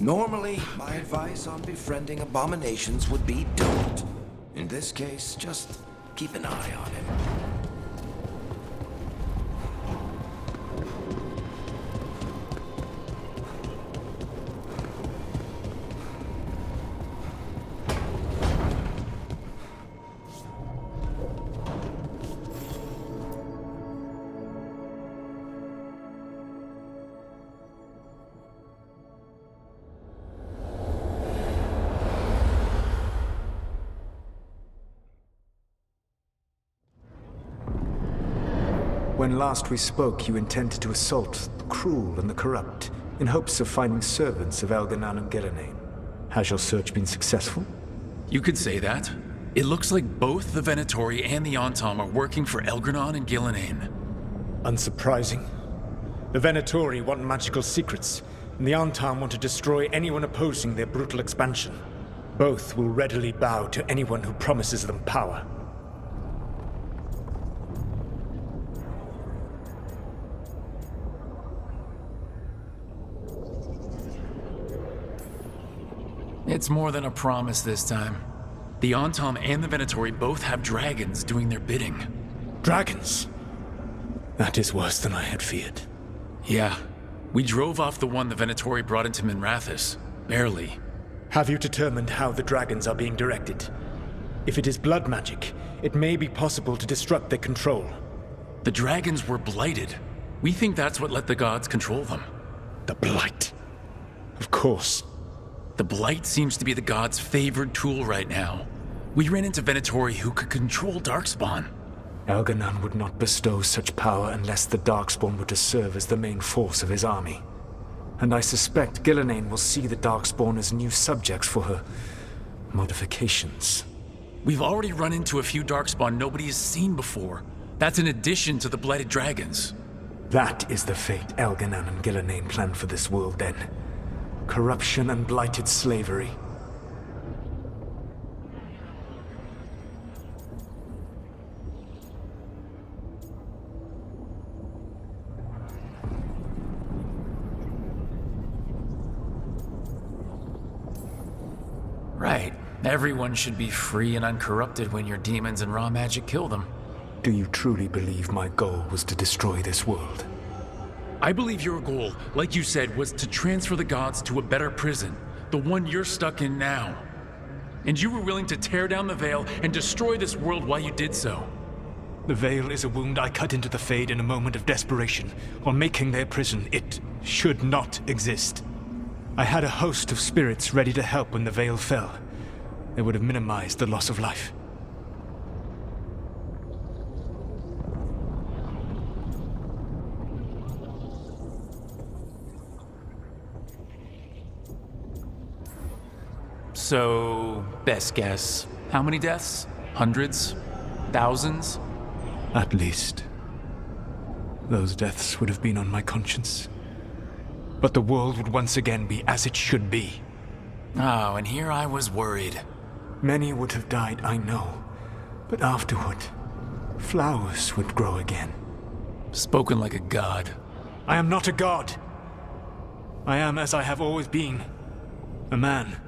Normally, my advice on befriending abominations would be don't. In this case, just keep an eye on him. When last we spoke, you intended to assault the cruel and the corrupt, in hopes of finding servants of Elganan and Gillenane. Has your search been successful? You could say that. It looks like both the Venatori and the Antom are working for Elganan and Gillenane. Unsurprising. The Venatori want magical secrets, and the Antom want to destroy anyone opposing their brutal expansion. Both will readily bow to anyone who promises them power. It's more than a promise this time. The Antom and the Venatori both have dragons doing their bidding. Dragons? That is worse than I had feared. Yeah. We drove off the one the Venatori brought into Minrathous. Barely. Have you determined how the dragons are being directed? If it is blood magic, it may be possible to disrupt their control. The dragons were blighted. We think that's what let the gods control them. The Blight. Of course. The Blight seems to be the gods' favored tool right now. We ran into Venatori who could control Darkspawn. Elganan would not bestow such power unless the Darkspawn were to serve as the main force of his army. And I suspect Gillenane will see the Darkspawn as new subjects for her modifications. We've already run into a few Darkspawn nobody has seen before. That's in addition to the Blighted Dragons. That is the fate Elganan and Gillenane planned for this world then. Corruption and blighted slavery. Right. Everyone should be free and uncorrupted when your demons and raw magic kill them. Do you truly believe my goal was to destroy this world? I believe your goal, like you said, was to transfer the gods to a better prison, the one you're stuck in now. And you were willing to tear down the veil and destroy this world while you did so. The veil is a wound I cut into the Fade in a moment of desperation, while making their prison. It should not exist. I had a host of spirits ready to help when the veil fell. They would have minimized the loss of life. So, best guess, how many deaths? Hundreds? Thousands? At least. Those deaths would have been on my conscience. But the world would once again be as it should be. Oh, and here I was worried. Many would have died, I know. But afterward, flowers would grow again. Spoken like a god. I am not a god. I am as I have always been. A man.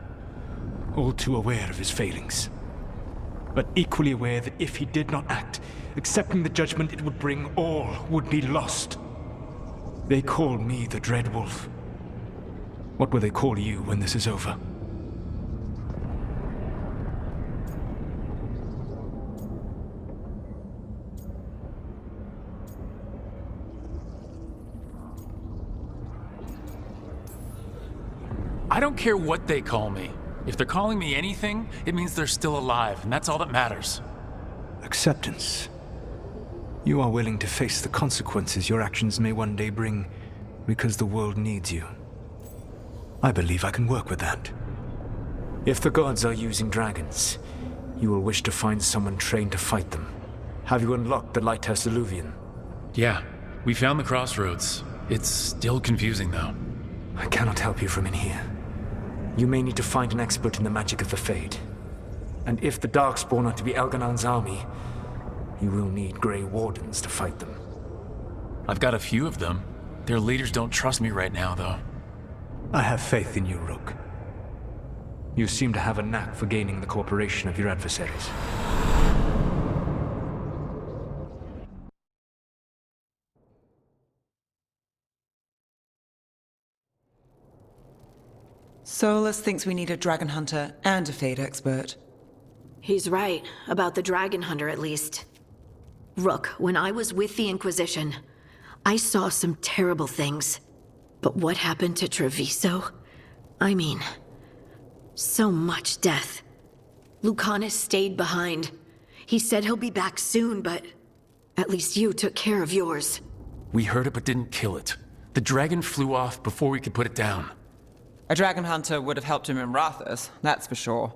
All too aware of his failings. But equally aware that if he did not act, accepting the judgment it would bring, all would be lost. They call me the Dread Wolf. What will they call you when this is over? I don't care what they call me. If they're calling me anything, it means they're still alive, and that's all that matters. Acceptance. You are willing to face the consequences your actions may one day bring because the world needs you. I believe I can work with that. If the gods are using dragons, you will wish to find someone trained to fight them. Have you unlocked the Lighthouse Illuvian? Yeah, we found the crossroads. It's still confusing, though. I cannot help you from in here. You may need to find an expert in the magic of the Fade. And if the Darkspawn are to be Elganan's army, you will need Grey Wardens to fight them. I've got a few of them. Their leaders don't trust me right now, though. I have faith in you, Rook. You seem to have a knack for gaining the cooperation of your adversaries. Solas thinks we need a dragon hunter and a fade expert. He's right, about the dragon hunter at least. Rook, when I was with the Inquisition, I saw some terrible things. But what happened to Treviso? I mean, so much death. Lucanus stayed behind. He said he'll be back soon, but at least you took care of yours. We heard it but didn't kill it. The dragon flew off before we could put it down. A dragon hunter would have helped him in Rathas, that's for sure.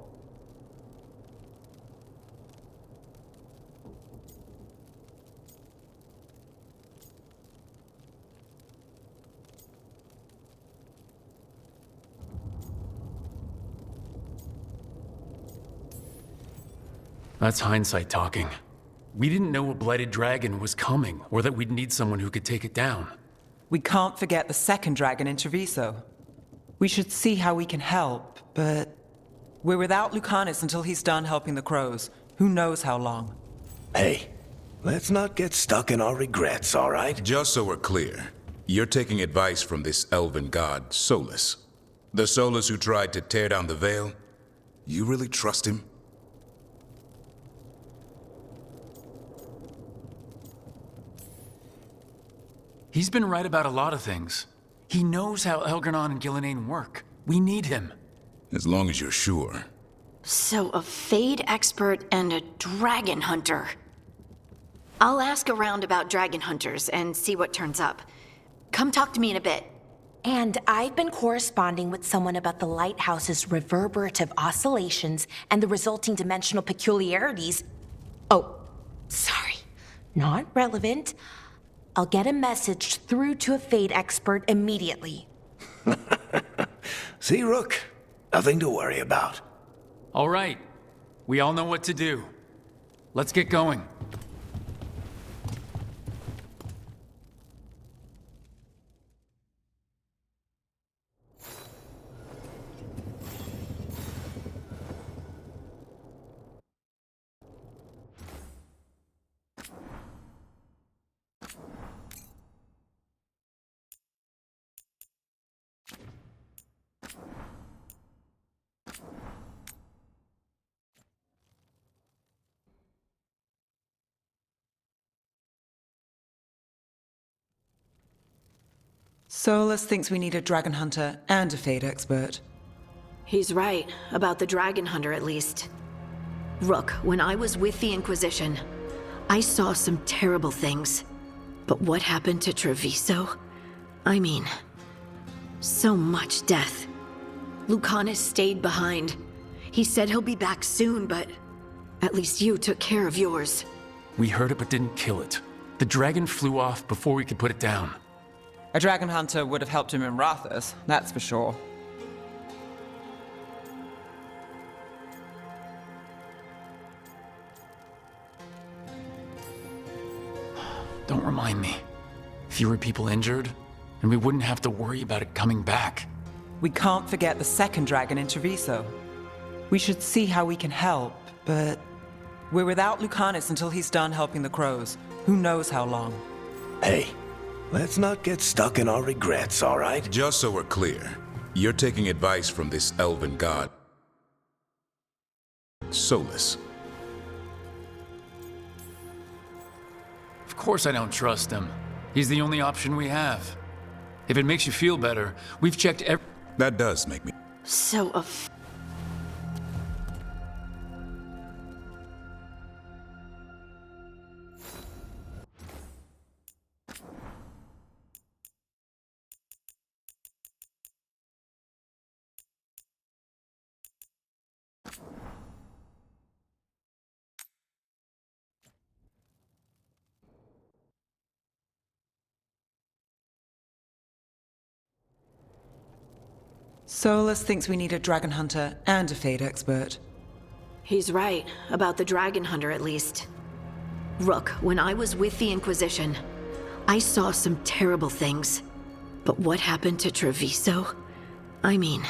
That's hindsight talking. We didn't know a blighted dragon was coming, or that we'd need someone who could take it down. We can't forget the second dragon in Treviso. We should see how we can help, but we're without Lucanus until he's done helping the crows. Who knows how long? Hey, let's not get stuck in our regrets, all right? Just so we're clear, you're taking advice from this elven god, Solas. The Solas who tried to tear down the veil? You really trust him? He's been right about a lot of things. He knows how Elgar'nan and Gillenane work. We need him. As long as you're sure. So a fade expert and a dragon hunter. I'll ask around about dragon hunters and see what turns up. Come talk to me in a bit. And I've been corresponding with someone about the lighthouse's reverberative oscillations and the resulting dimensional peculiarities. Oh, sorry. Not relevant. I'll get a message through to a fade expert immediately. See, Rook? Nothing to worry about. All right. We all know what to do. Let's get going. Solas thinks we need a dragon hunter and a fade expert. He's right, about the dragon hunter at least. Rook, when I was with the Inquisition, I saw some terrible things. But what happened to Treviso? I mean, so much death. Lucanus stayed behind. He said he'll be back soon, but at least you took care of yours. We heard it but didn't kill it. The dragon flew off before we could put it down. A dragon hunter would have helped him in Rathas, that's for sure. Don't remind me. Fewer people injured, and we wouldn't have to worry about it coming back. We can't forget the second dragon in Treviso. We should see how we can help, but we're without Lucanus until he's done helping the crows. Who knows how long? Hey, let's not get stuck in our regrets, all right? Just so we're clear, you're taking advice from this elven god, Solas. Of course I don't trust him. He's the only option we have. If it makes you feel better, we've checked every... That does make me... So Solas thinks we need a dragon hunter and a fade expert. He's right, about the dragon hunter at least. Rook, when I was with the Inquisition, I saw some terrible things. But what happened to Treviso? I mean,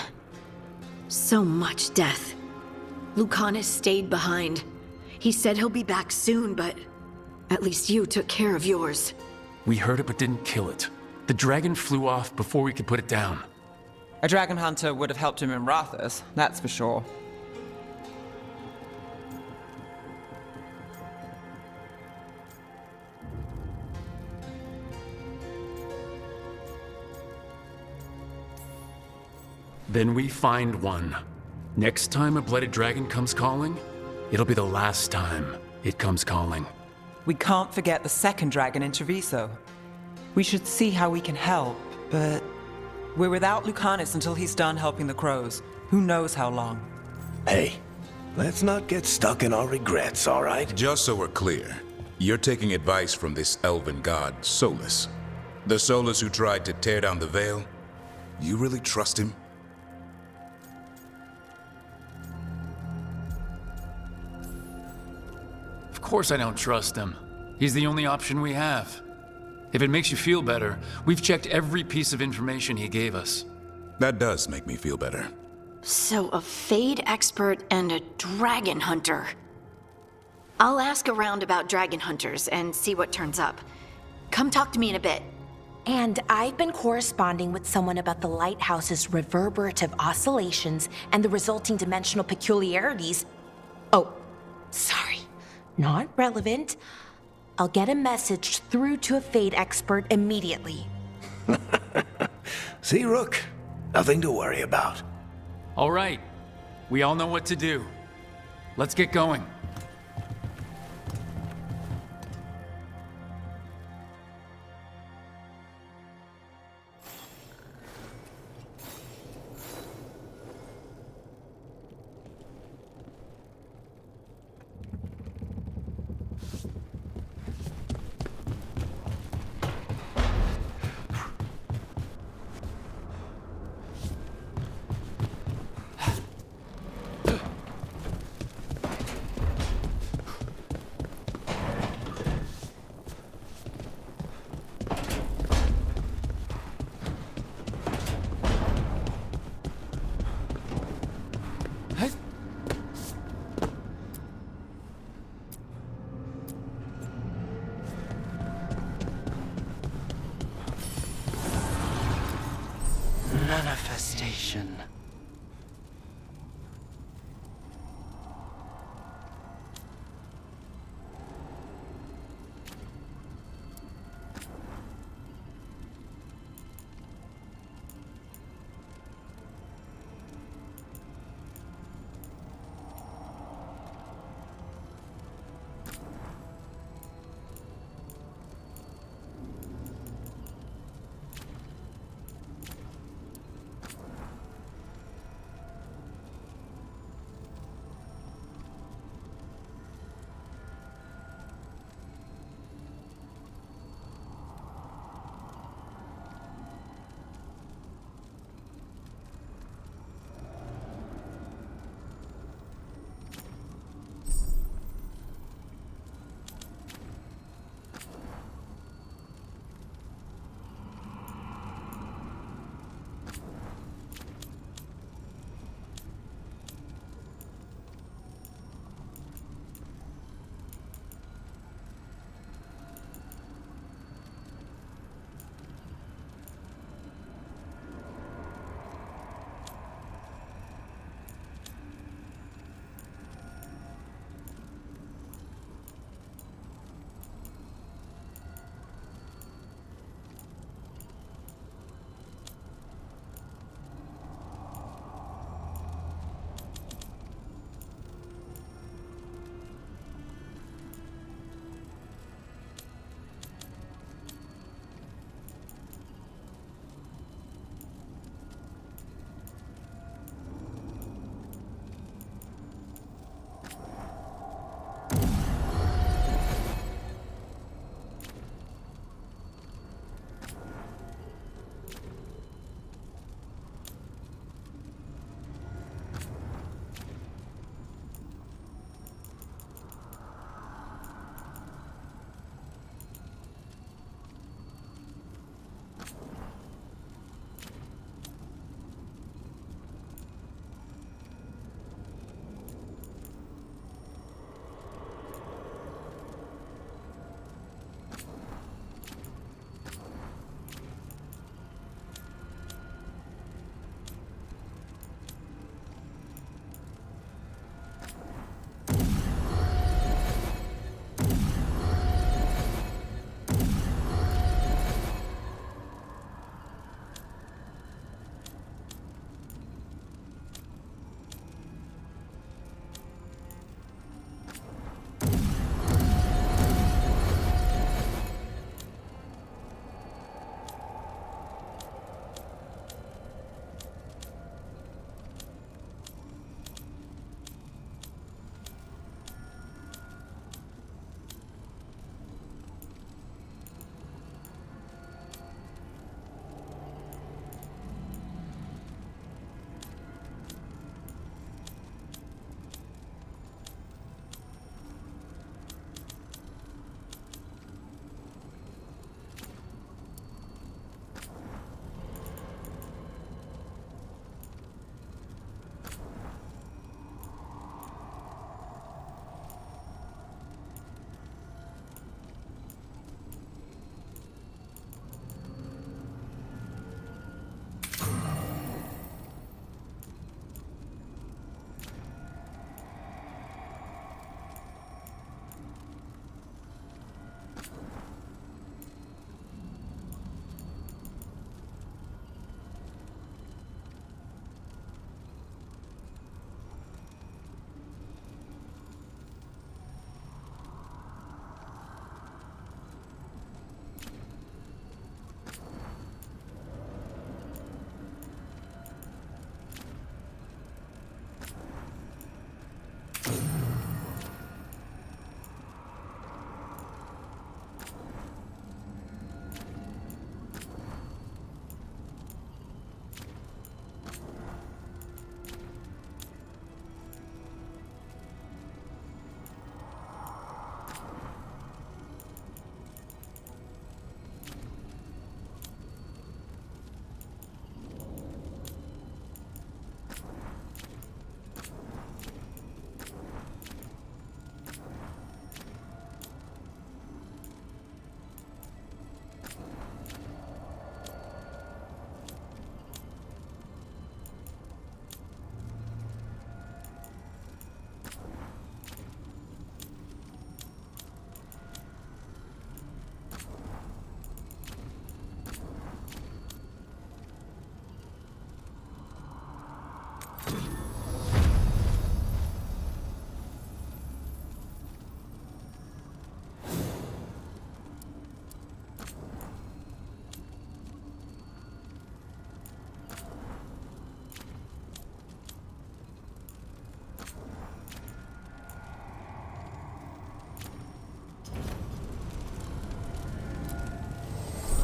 so much death. Lucanus stayed behind. He said he'll be back soon, but at least you took care of yours. We heard it but didn't kill it. The dragon flew off before we could put it down. A dragon hunter would have helped him in Rathus, that's for sure. Then we find one. Next time a blooded dragon comes calling, it'll be the last time it comes calling. We can't forget the second dragon in Treviso. We should see how we can help, but we're without Lucanus until he's done helping the crows. Who knows how long? Hey, let's not get stuck in our regrets, all right? Just so we're clear, you're taking advice from this elven god, Solas. The Solas who tried to tear down the veil? You really trust him? Of course I don't trust him. He's the only option we have. If it makes you feel better, we've checked every piece of information he gave us. That does make me feel better. So a Fade expert and a dragon hunter. I'll ask around about dragon hunters and see what turns up. Come talk to me in a bit. And I've been corresponding with someone about the lighthouse's reverberative oscillations and the resulting dimensional peculiarities. Oh, sorry. Not relevant. I'll get a message through to a Fade expert immediately. See, Rook? Nothing to worry about. All right. We all know what to do. Let's get going. Manifestation.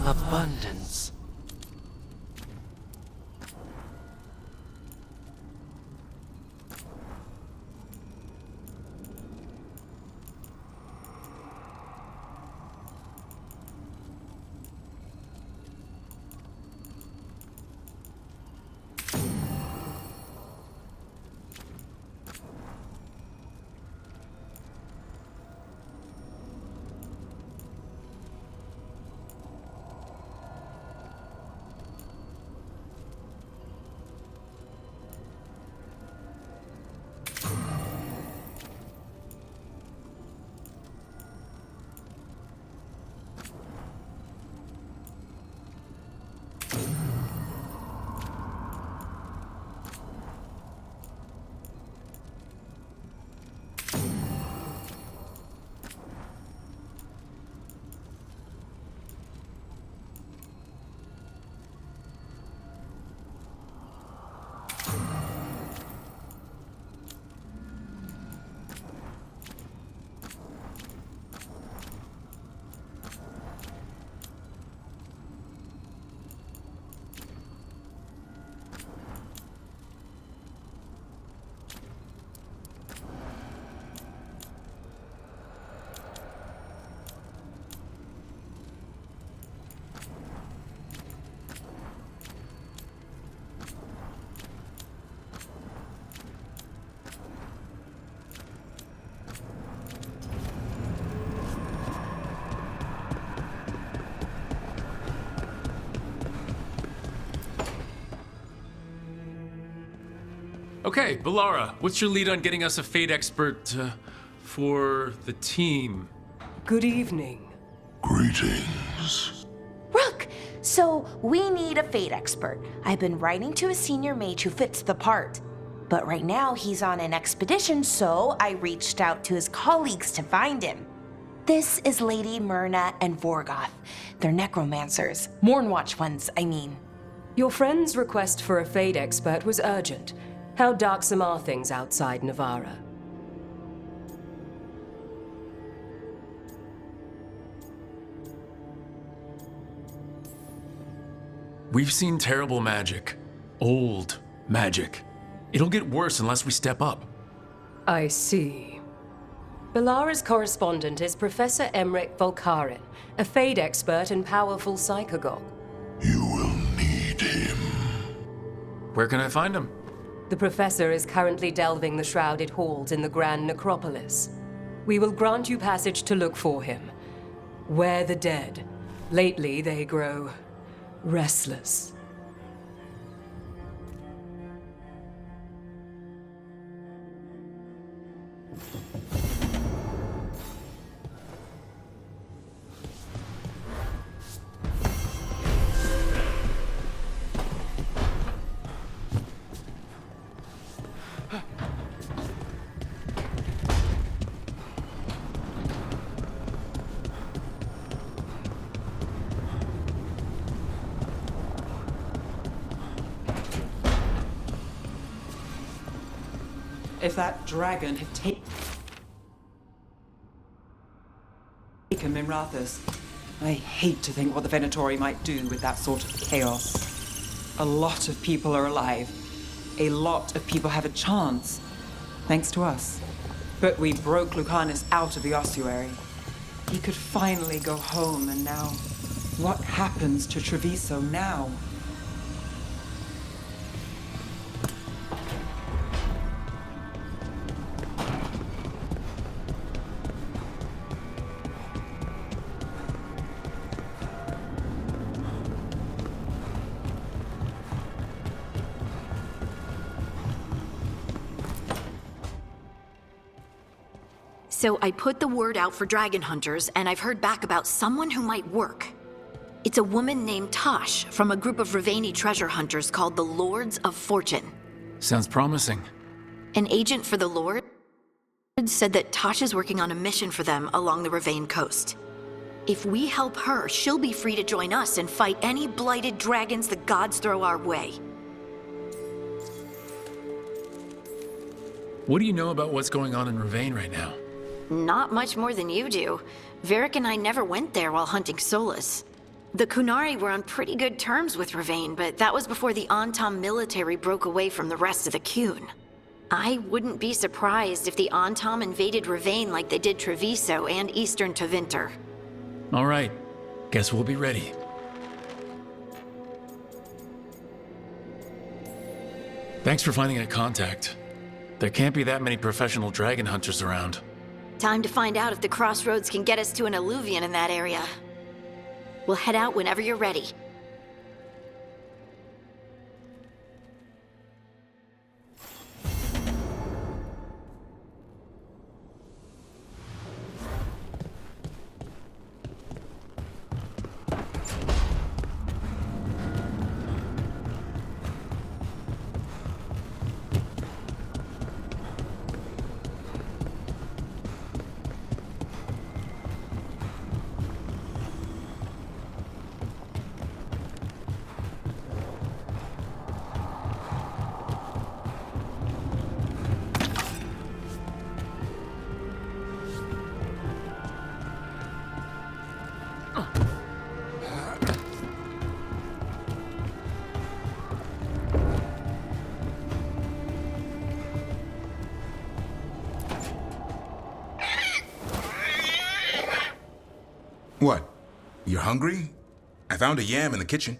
abundance. Okay, Valara, what's your lead on getting us a fate expert for the team? Good evening. Greetings. Rook! So, we need a fate expert. I've been writing to a senior mage who fits the part. But right now, he's on an expedition, so I reached out to his colleagues to find him. This is Lady Myrna and Vorgoth. They're necromancers. Mournwatch ones, I mean. Your friend's request for a fate expert was urgent. How darksome are things outside Navarra? We've seen terrible magic. Old magic. It'll get worse unless we step up. I see. Belara's correspondent is Professor Emmerich Volkarin, a fate expert and powerful psychagogue. You will need him. Where can I find him? The professor is currently delving the shrouded halls in the Grand Necropolis. We will grant you passage to look for him. Where the dead. Lately they grow restless. If that dragon had taken Minrathus, I hate to think what the Venatori might do with that sort of chaos. A lot of people are alive. A lot of people have a chance, thanks to us. But we broke Lucanus out of the ossuary. He could finally go home, and now, what happens to Treviso now? So I put the word out for dragon hunters, and I've heard back about someone who might work. It's a woman named Tosh from a group of Ravani treasure hunters called the Lords of Fortune. Sounds promising. An agent for the Lord said that Tosh is working on a mission for them along the Ravane coast. If we help her, she'll be free to join us and fight any blighted dragons the gods throw our way. What do you know about what's going on in Ravane right now? Not much more than you do. Varric and I never went there while hunting Solas. The Kunari were on pretty good terms with Ravane, but that was before the Antam military broke away from the rest of the Kun. I wouldn't be surprised if the Antam invaded Ravane like they did Treviso and Eastern Tevinter. All right. Guess we'll be ready. Thanks for finding a contact. There can't be that many professional dragon hunters around. Time to find out if the crossroads can get us to an alluvion in that area. We'll head out whenever you're ready. What? You're hungry? I found a yam in the kitchen.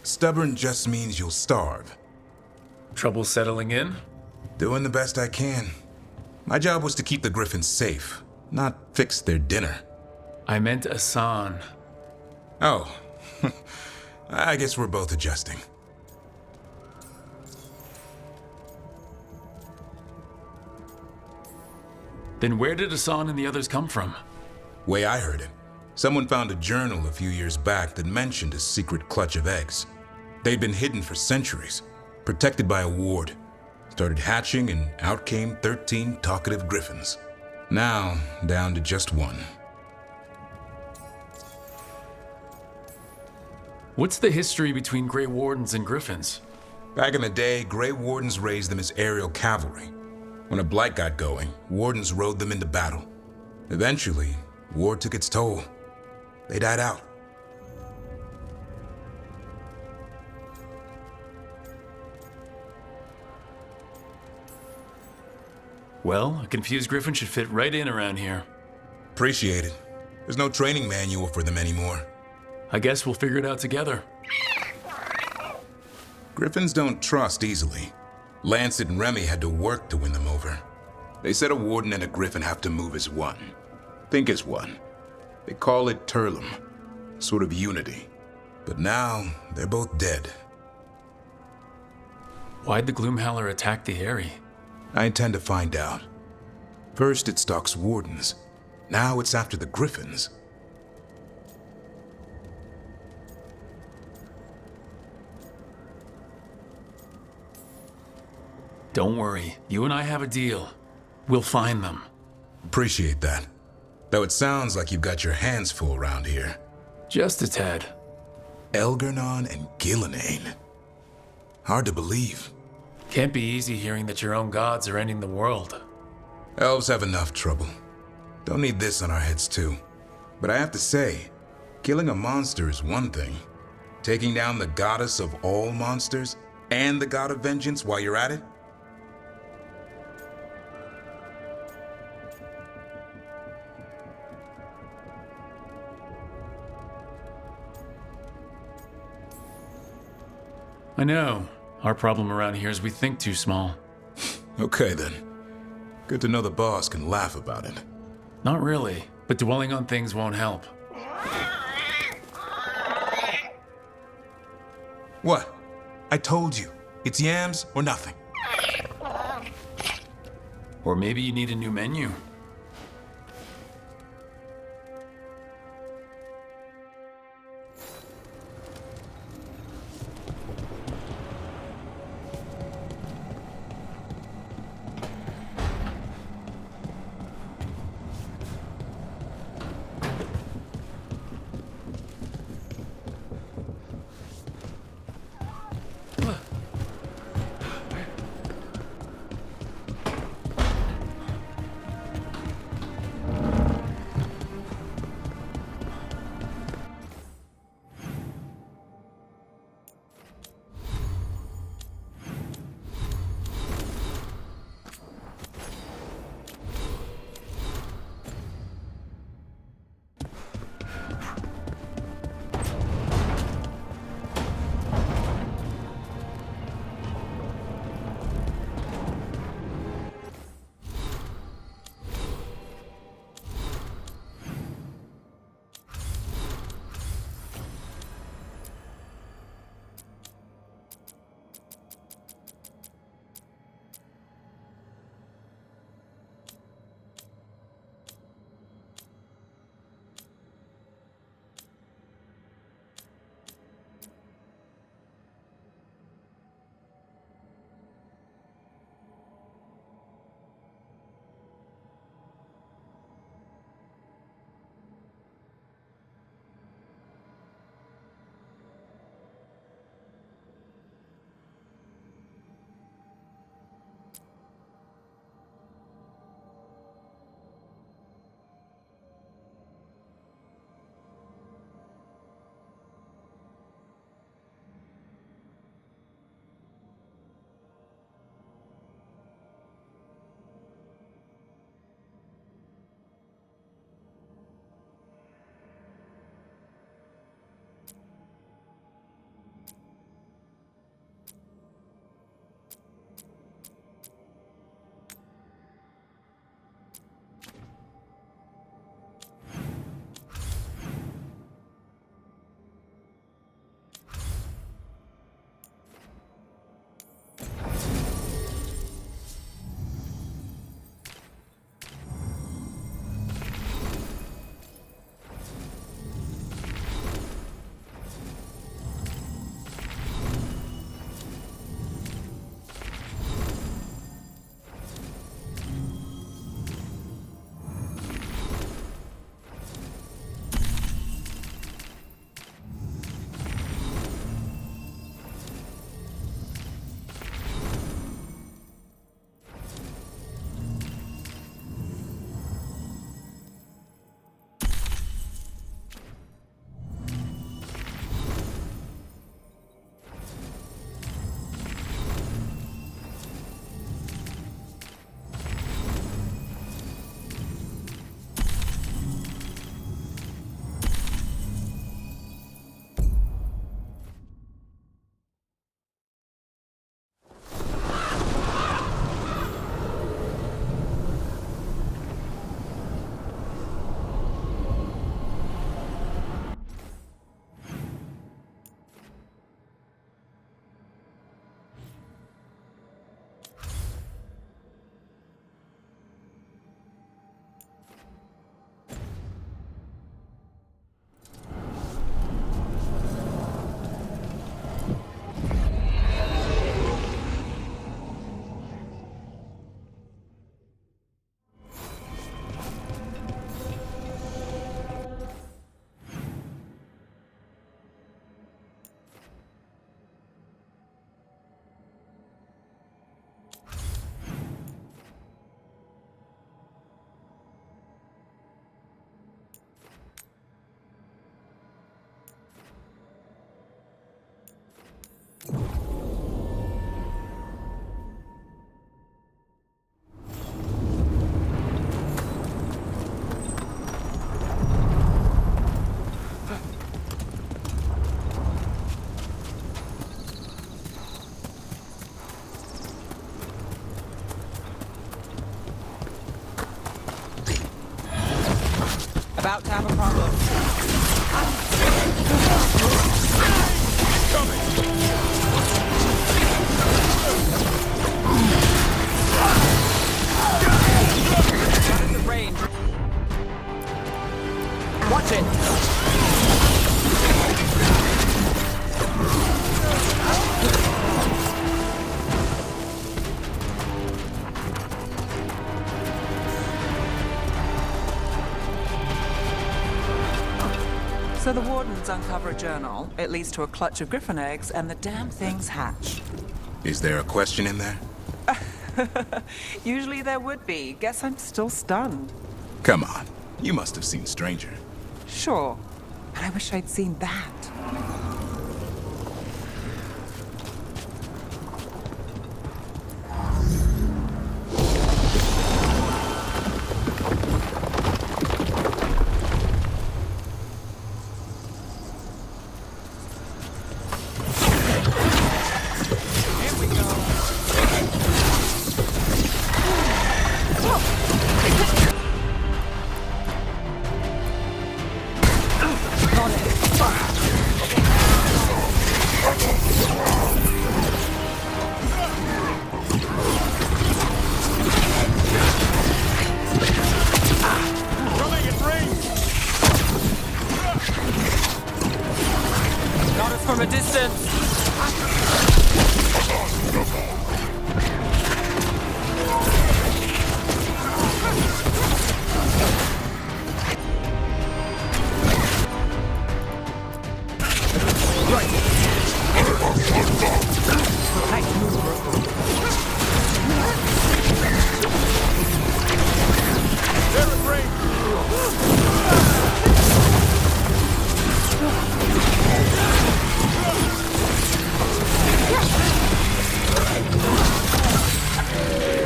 Stubborn just means you'll starve. Trouble settling in? Doing the best I can. My job was to keep the griffins safe, not fix their dinner. I meant Asan. Oh. I guess we're both adjusting. Then where did Asan and the others come from? Way I heard it, someone found a journal a few years back that mentioned a secret clutch of eggs. They'd been hidden for centuries, protected by a ward. Started hatching and out came 13 talkative griffins. Now, down to just one. What's the history between Grey Wardens and Griffins? Back in the day, Grey Wardens raised them as aerial cavalry. When a blight got going, Wardens rode them into battle. Eventually, war took its toll. They died out. Well, a confused griffin should fit right in around here. Appreciate it. There's no training manual for them anymore. I guess we'll figure it out together. Griffins don't trust easily. Lancet and Remy had to work to win them over. They said a warden and a griffin have to move as one. Think as one. They call it Turlum, sort of unity. But now, they're both dead. Why'd the Gloomhowler attack the Eyrie? I intend to find out. First it stalks wardens. Now it's after the griffins. Don't worry, you and I have a deal. We'll find them. Appreciate that. Though it sounds like you've got your hands full around here. Just a tad. Elgernon and Gillenane. Hard to believe. Can't be easy hearing that your own gods are ending the world. Elves have enough trouble. Don't need this on our heads too. But I have to say, killing a monster is one thing. Taking down the goddess of all monsters and the god of vengeance while you're at it? I know. Our problem around here is we think too small. Okay then. Good to know the boss can laugh about it. Not really, but dwelling on things won't help. What? I told you. It's yams or nothing. Or maybe you need a new menu. Watch it! So the wardens uncover a journal. It leads to a clutch of griffin eggs, and the damn things hatch. Is there a question in there? Usually there would be. Guess I'm still stunned. Come on. You must have seen Stranger. Sure. But I wish I'd seen that. From a distance.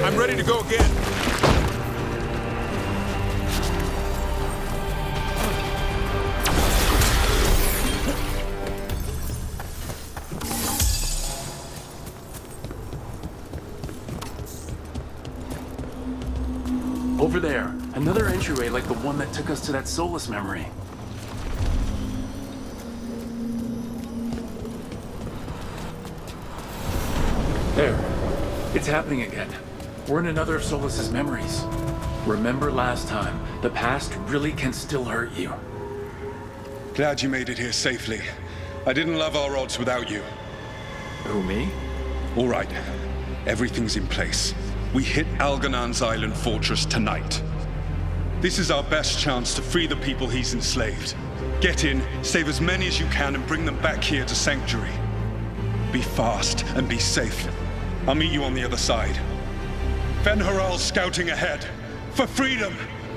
I'm ready to go again. Over there, another entryway like the one that took us to that Solas memory. There. It's happening again. We're in another of Solas' memories. Remember last time, the past really can still hurt you. Glad you made it here safely. I didn't love our odds without you. Who, me? All right. Everything's in place. We hit Algernon's island fortress tonight. This is our best chance to free the people he's enslaved. Get in, save as many as you can, and bring them back here to Sanctuary. Be fast and be safe. I'll meet you on the other side. Fen Haral's scouting ahead. For freedom!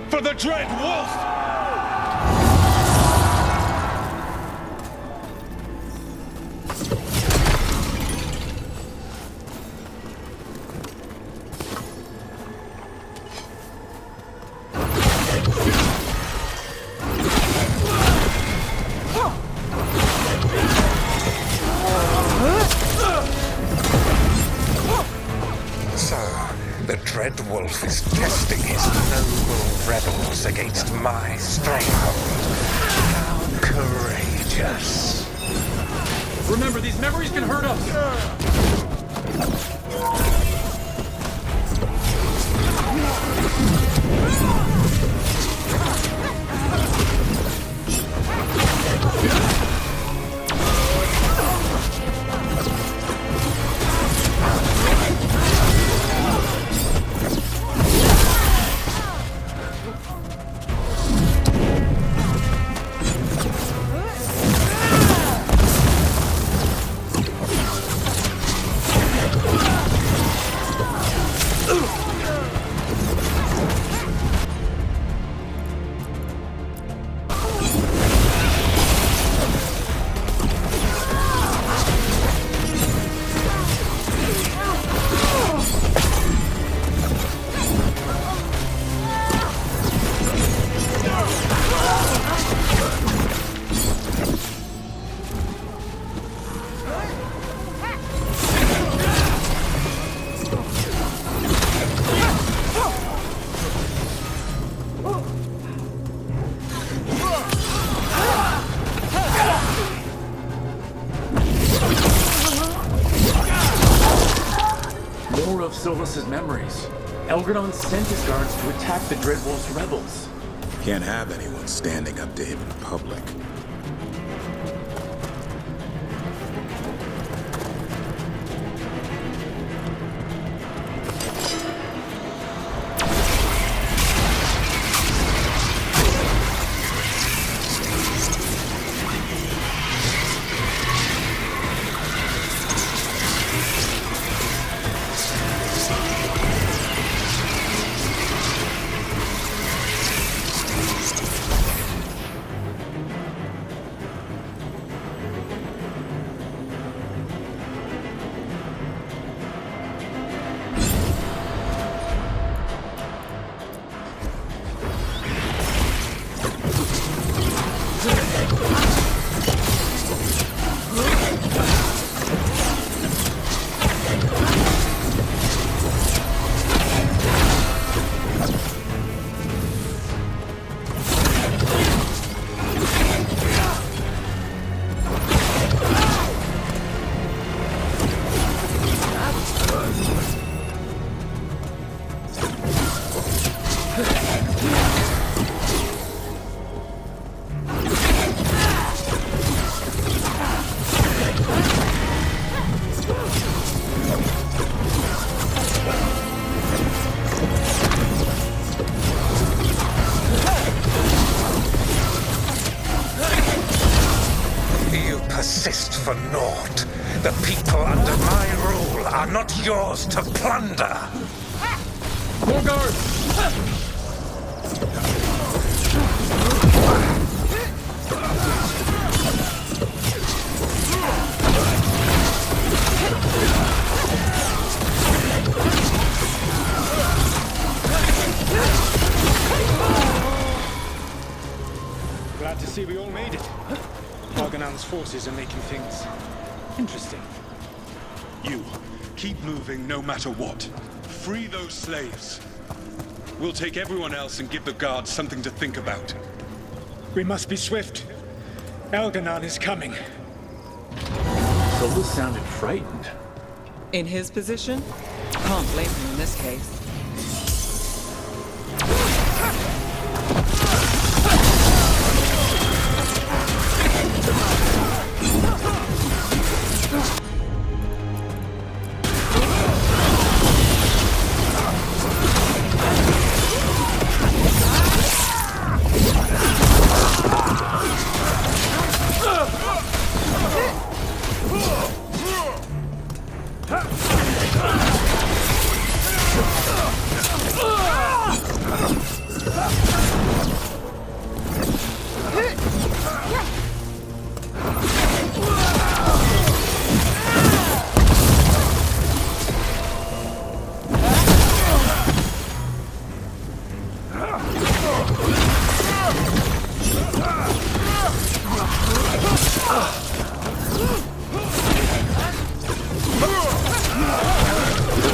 For the Dread Wolf! Dread Wolf is testing his noble rebels against my stronghold. How courageous. Remember, these memories can hurt us. Solas' memories. Elgradon sent his guards to attack the Dreadwolf's rebels. Can't have anyone standing up to him in public. For naught. The people under my rule are not yours to plunder. More guards! Glad to see we all made it. Alganan's forces are making things interesting. You, keep moving no matter what. Free those slaves. We'll take everyone else and give the guards something to think about. We must be swift. Alganan is coming. Solas sounded frightened. In his position, can't blame him in this case.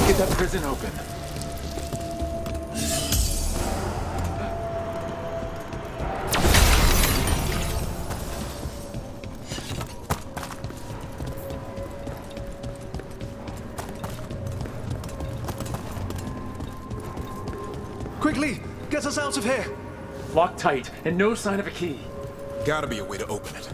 Get that prison open. Quickly! Get us out of here! Locked tight, and no sign of a key. Gotta be a way to open it.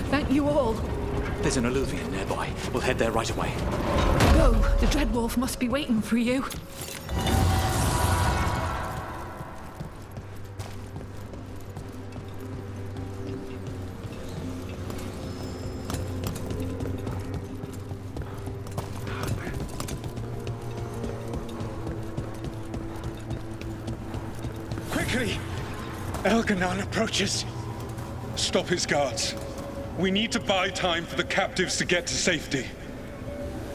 Thank you all. There's an alluvion nearby. We'll head there right away. Go. The Dreadwolf must be waiting for you. Quickly! Elganon approaches. Stop his guards. We need to buy time for the captives to get to safety.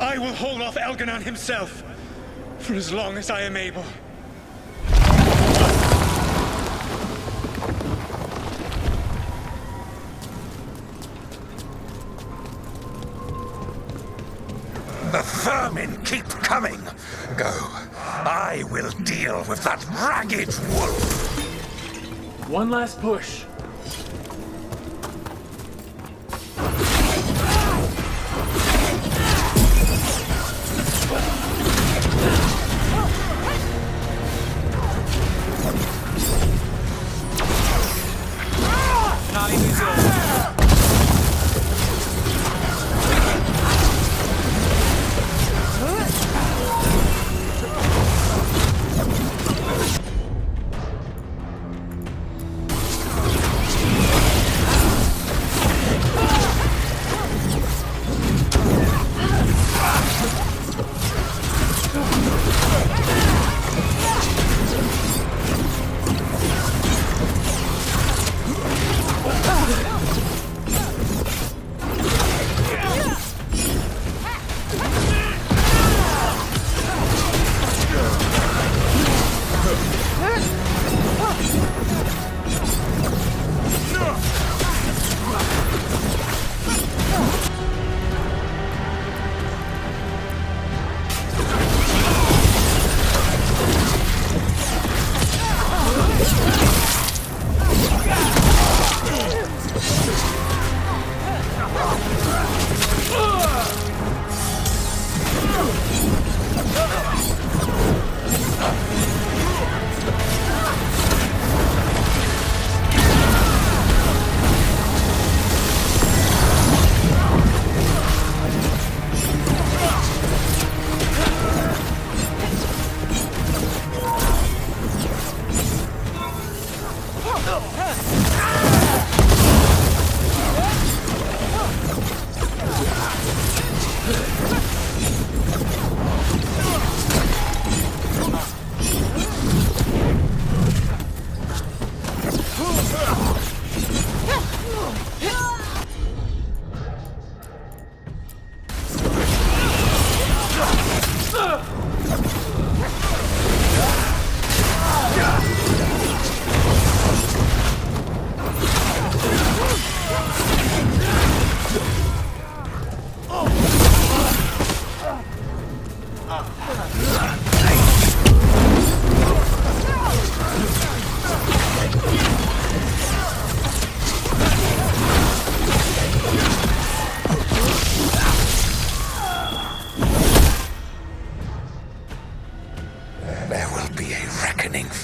I will hold off Elganon himself, for as long as I am able. The vermin keep coming. Go. I will deal with that ragged wolf. One last push.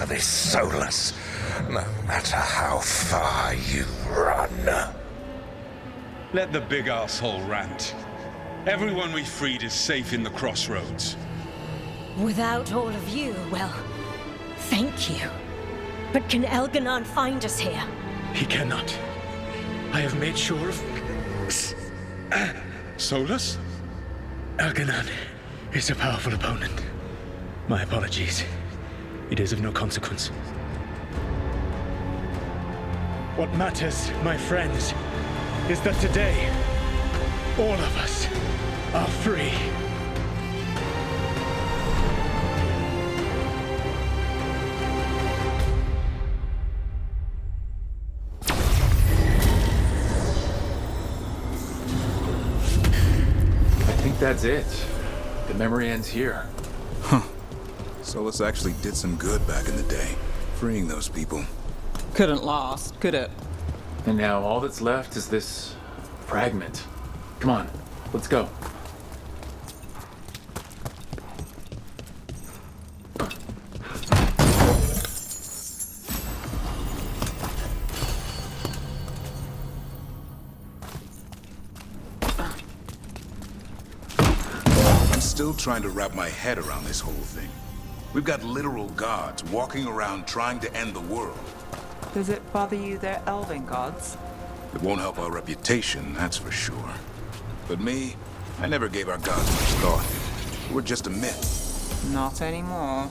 for this Solas, no matter how far you run. Let the big asshole rant. Everyone we freed is safe in the crossroads. Without all of you, well, thank you. But can Elganon find us here? He cannot. I have made sure of... Solas? Elganon is a powerful opponent. My apologies. It is of no consequence. What matters, my friends, is that today, all of us are free. I think that's it. The memory ends here. Huh. Solas actually did some good back in the day, freeing those people. Couldn't last, could it? And now all that's left is this fragment. Come on, let's go. I'm still trying to wrap my head around this whole thing. We've got literal gods walking around trying to end the world. Does it bother you they're elven gods? It won't help our reputation, that's for sure. But me, I never gave our gods much thought. We're just a myth. Not anymore.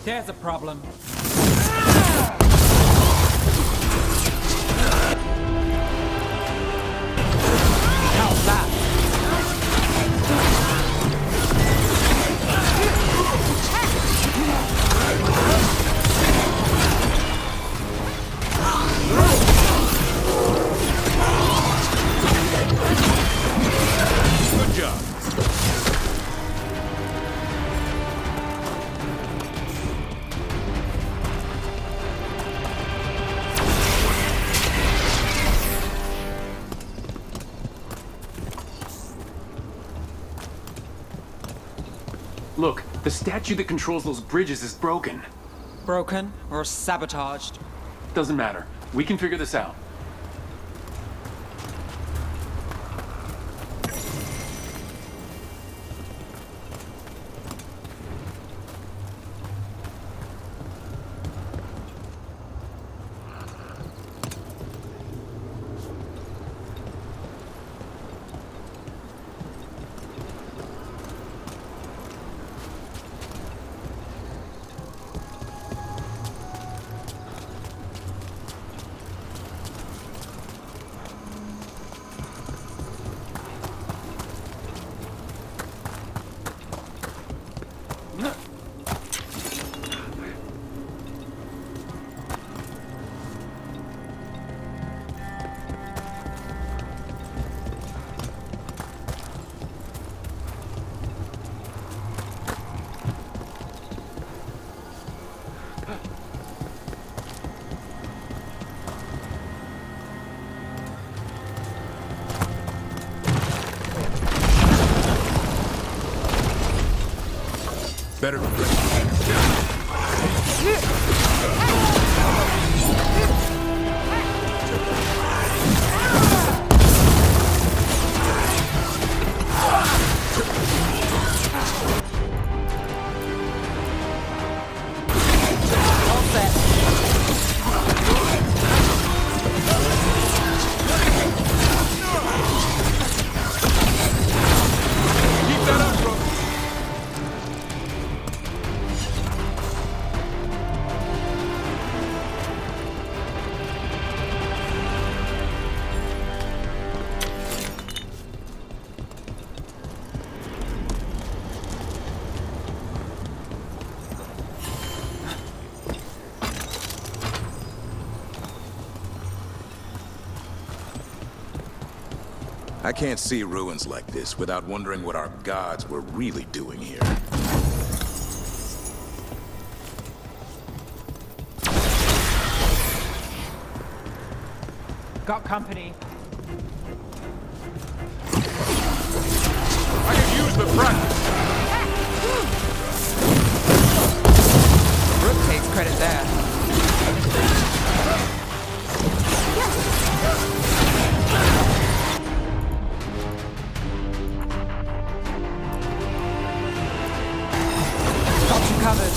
There's a problem. How's that? Good job. Look, the statue that controls those bridges is broken. Broken or sabotaged? Doesn't matter. We can figure this out. Better be ready. I can't see ruins like this without wondering what our gods were really doing here. Got company. I can use the front. Brooke takes credit there. Covered.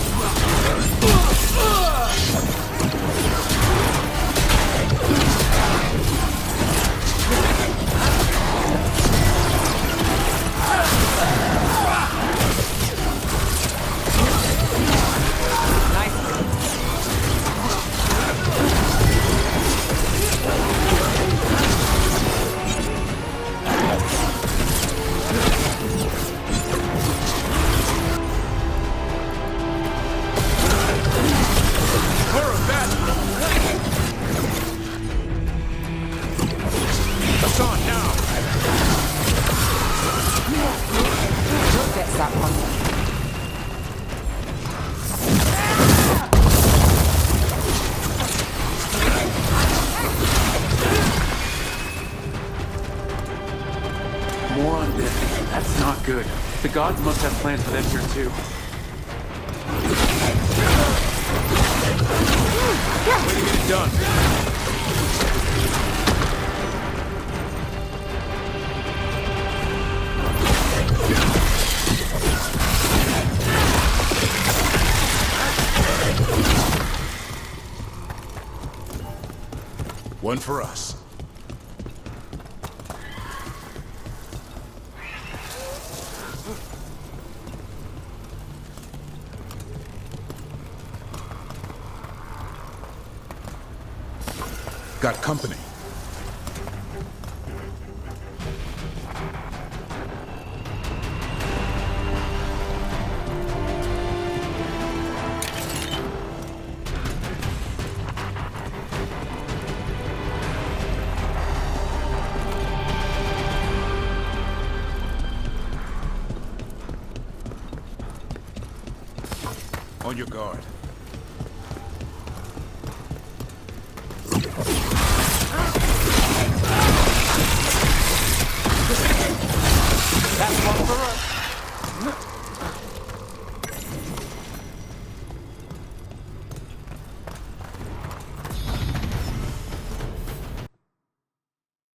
More on this. That's not good. The gods must have plans for them here too. Way to get it done. One for us. Got company. On your guard.